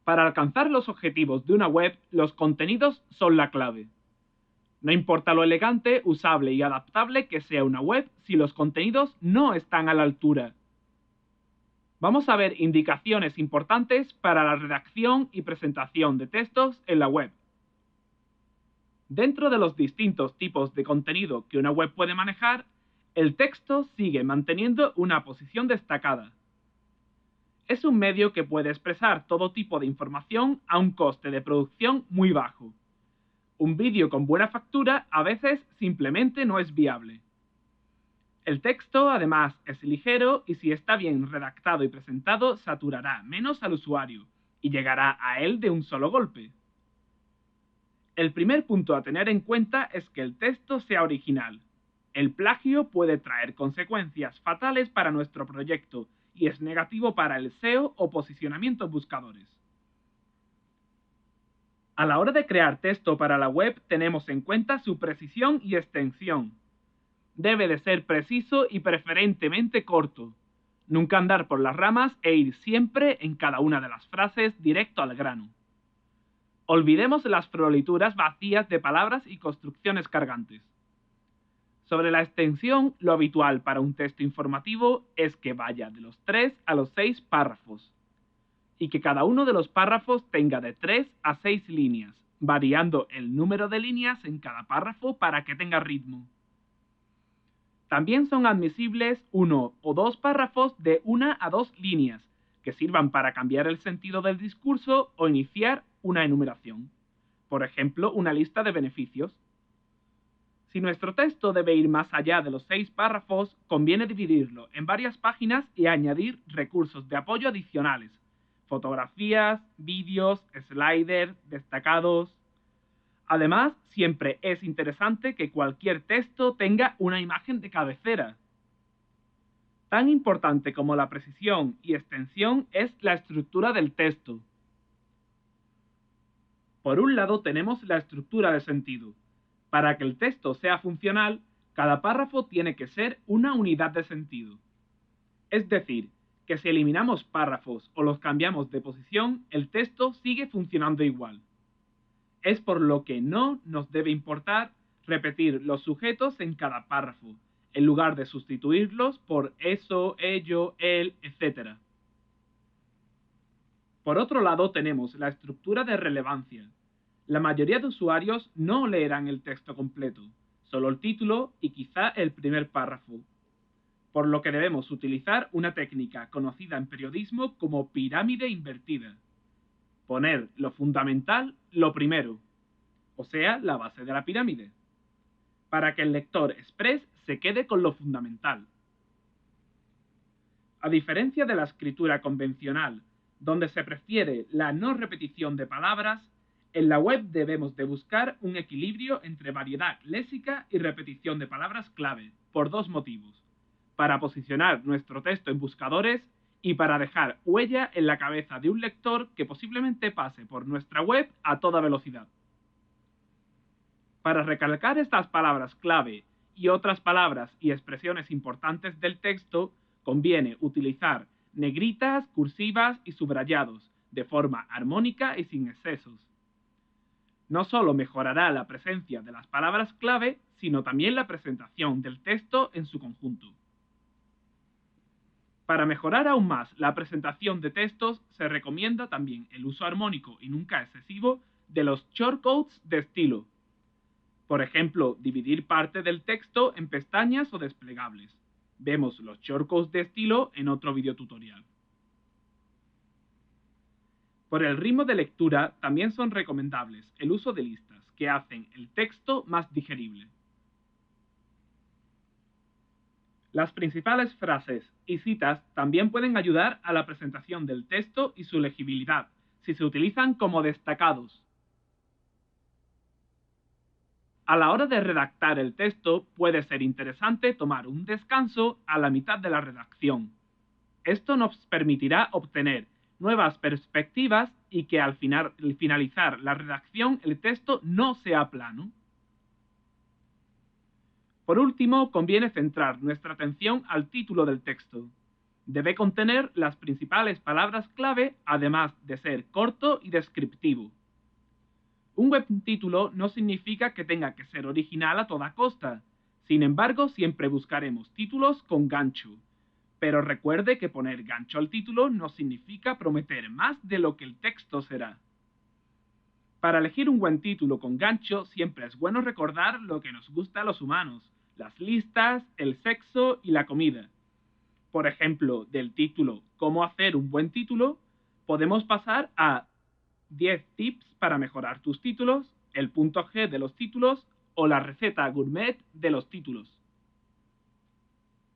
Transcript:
Para alcanzar los objetivos de una web, los contenidos son la clave. No importa lo elegante, usable y adaptable que sea una web si los contenidos no están a la altura. Vamos a ver indicaciones importantes para la redacción y presentación de textos en la web. Dentro de los distintos tipos de contenido que una web puede manejar, el texto sigue manteniendo una posición destacada. Es un medio que puede expresar todo tipo de información a un coste de producción muy bajo. Un vídeo con buena factura a veces simplemente no es viable. El texto, además, es ligero y si está bien redactado y presentado, saturará menos al usuario y llegará a él de un solo golpe. El primer punto a tener en cuenta es que el texto sea original. El plagio puede traer consecuencias fatales para nuestro proyecto y es negativo para el SEO o posicionamiento en buscadores. A la hora de crear texto para la web tenemos en cuenta su precisión y extensión. Debe de ser preciso y preferentemente corto. Nunca andar por las ramas e ir siempre en cada una de las frases directo al grano. Olvidemos las florituras vacías de palabras y construcciones cargantes. Sobre la extensión, lo habitual para un texto informativo es que vaya de los 3 a los 6 párrafos y que cada uno de los párrafos tenga de 3 a 6 líneas, variando el número de líneas en cada párrafo para que tenga ritmo. También son admisibles 1 o 2 párrafos de 1 a 2 líneas, que sirvan para cambiar el sentido del discurso o iniciar una enumeración. Por ejemplo, una lista de beneficios. Si nuestro texto debe ir más allá de los 6 párrafos, conviene dividirlo en varias páginas y añadir recursos de apoyo adicionales, fotografías, vídeos, sliders, destacados. Además, siempre es interesante que cualquier texto tenga una imagen de cabecera. Tan importante como la precisión y extensión es la estructura del texto. Por un lado tenemos la estructura de sentido. Para que el texto sea funcional, cada párrafo tiene que ser una unidad de sentido. Es decir, que si eliminamos párrafos o los cambiamos de posición, el texto sigue funcionando igual. Es por lo que no nos debe importar repetir los sujetos en cada párrafo, en lugar de sustituirlos por eso, ello, él, etc. Por otro lado tenemos la estructura de relevancia. La mayoría de usuarios no leerán el texto completo, solo el título y quizá el primer párrafo, por lo que debemos utilizar una técnica conocida en periodismo como pirámide invertida. Poner lo fundamental lo primero, o sea, la base de la pirámide, para que el lector express se quede con lo fundamental. A diferencia de la escritura convencional, donde se prefiere la no repetición de palabras, en la web debemos de buscar un equilibrio entre variedad léxica y repetición de palabras clave, por dos motivos: para posicionar nuestro texto en buscadores y para dejar huella en la cabeza de un lector que posiblemente pase por nuestra web a toda velocidad. Para recalcar estas palabras clave y otras palabras y expresiones importantes del texto, conviene utilizar negritas, cursivas y subrayados, de forma armónica y sin excesos. No solo mejorará la presencia de las palabras clave, sino también la presentación del texto en su conjunto. Para mejorar aún más la presentación de textos, se recomienda también el uso armónico y nunca excesivo de los shortcodes de estilo. Por ejemplo, dividir parte del texto en pestañas o desplegables. Vemos los shortcodes de estilo en otro video tutorial. Por el ritmo de lectura, también son recomendables el uso de listas, que hacen el texto más digerible. Las principales frases y citas también pueden ayudar a la presentación del texto y su legibilidad, si se utilizan como destacados. A la hora de redactar el texto, puede ser interesante tomar un descanso a la mitad de la redacción. Esto nos permitirá obtener nuevas perspectivas y que al finalizar la redacción el texto no sea plano. Por último, conviene centrar nuestra atención al título del texto. Debe contener las principales palabras clave, además de ser corto y descriptivo. Un buen título no significa que tenga que ser original a toda costa. Sin embargo, siempre buscaremos títulos con gancho. Pero recuerde que poner gancho al título no significa prometer más de lo que el texto será. Para elegir un buen título con gancho, siempre es bueno recordar lo que nos gusta a los humanos, las listas, el sexo y la comida. Por ejemplo, del título ¿Cómo hacer un buen título?, podemos pasar a 10 tips para mejorar tus títulos, el punto G de los títulos o la receta gourmet de los títulos.